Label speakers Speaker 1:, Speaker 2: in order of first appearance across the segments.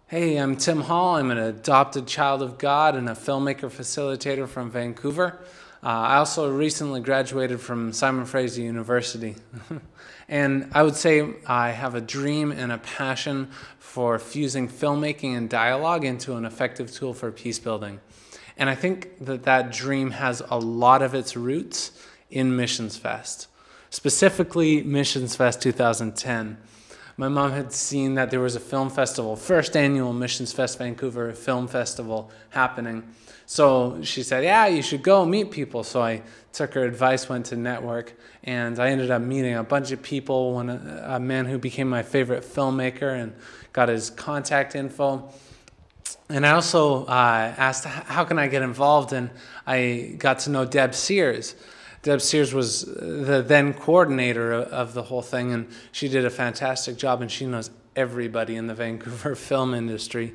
Speaker 1: Hey, I'm Tim Hall. I'm an adopted child of God and a filmmaker facilitator from Vancouver. I also recently graduated from Simon Fraser University. And I would say I have a dream and a passion for fusing filmmaking and dialogue into an effective tool for peace building. And I think that dream has a lot of its roots in Missions Fest, specifically Missions Fest 2010. My mom had seen that there was a film festival, first annual Missions Fest Vancouver film festival happening. So she said, yeah, you should go meet people. So I took her advice, went to network, and I ended up meeting a bunch of people, a man who became my favorite filmmaker, and got his contact info. And I also asked, how can I get involved? And I got to know Deb Sears. Deb Sears was the then coordinator of the whole thing, and she did a fantastic job, and she knows everybody in the Vancouver film industry.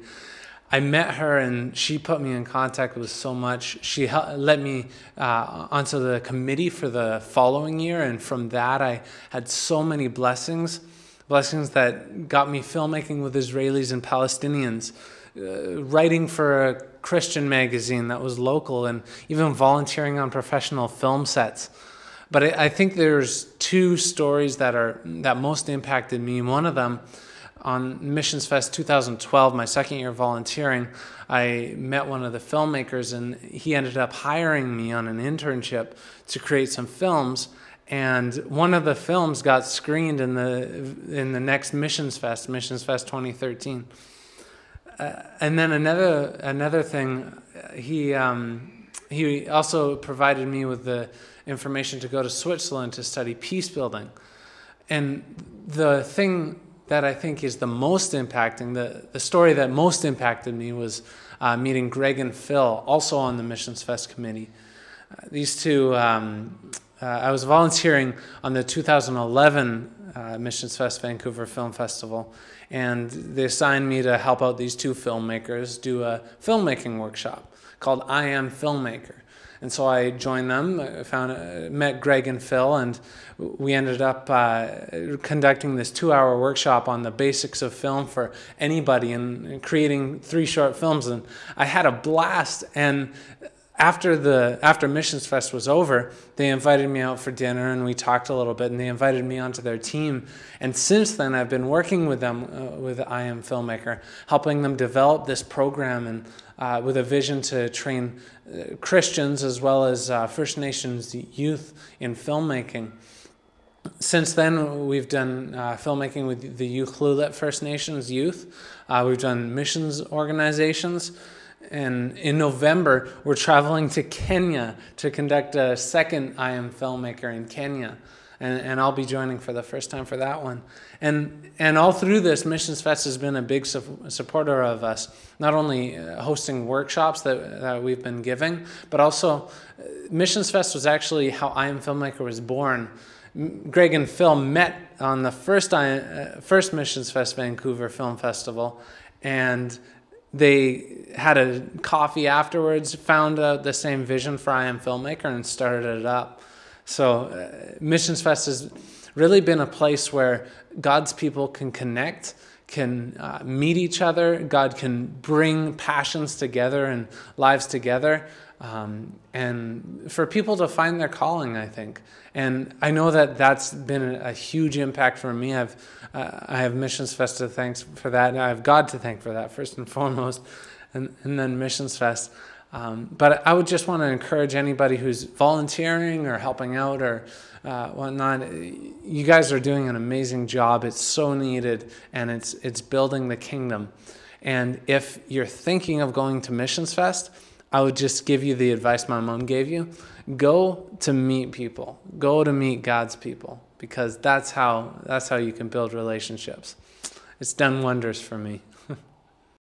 Speaker 1: I met her, and she put me in contact with so much. She let me onto the committee for the following year, and from that I had so many blessings that got me filmmaking with Israelis and Palestinians, writing for a Christian magazine that was local, and even volunteering on professional film sets. But I think there's two stories that most impacted me. One of them, on Missions Fest 2012, my second year volunteering, I met one of the filmmakers, and he ended up hiring me on an internship to create some films. And one of the films got screened in the next Missions Fest 2013. And then another thing, he also provided me with the information to go to Switzerland to study peace building. And the thing that I think is the most impacting, the story that most impacted me was meeting Greg and Phil, also on the Missions Fest committee. These two, I was volunteering on the 2011 Missions Fest Vancouver Film Festival, and they assigned me to help out these two filmmakers do a filmmaking workshop called I Am Filmmaker. And so I joined them, met Greg and Phil, and we ended up conducting this 2-hour workshop on the basics of film for anybody and creating 3 short films. And I had a blast. And after Missions Fest was over, they invited me out for dinner, and we talked a little bit, and they invited me onto their team. And since then, I've been working with them, with I Am Filmmaker, helping them develop this program, and with a vision to train Christians as well as First Nations youth in filmmaking. Since then, we've done filmmaking with the Ukhlulit First Nations youth. We've done missions organizations. And in November, we're traveling to Kenya to conduct a second I Am Filmmaker in Kenya. And I'll be joining for the first time for that one. And all through this, Missions Fest has been a big supporter of us, not only hosting workshops that we've been giving, but also Missions Fest was actually how I Am Filmmaker was born. Greg and Phil met on the first Missions Fest Vancouver Film Festival, and they had a coffee afterwards, found out the same vision for I Am Filmmaker, and started it up. So Missions Fest has really been a place where God's people can connect, can meet each other. God can bring passions together and lives together, and for people to find their calling, I think. And I know that that's been a huge impact for me. I have Missions Fest to thank for that. I have God to thank for that, first and foremost, and then Missions Fest. But I would just want to encourage anybody who's volunteering or helping out or whatnot. You guys are doing an amazing job. It's so needed, and it's building the kingdom. And if you're thinking of going to Missions Fest, I would just give you the advice my mom gave you. Go to meet people. Go to meet God's people, because that's how you can build relationships. It's done wonders for me.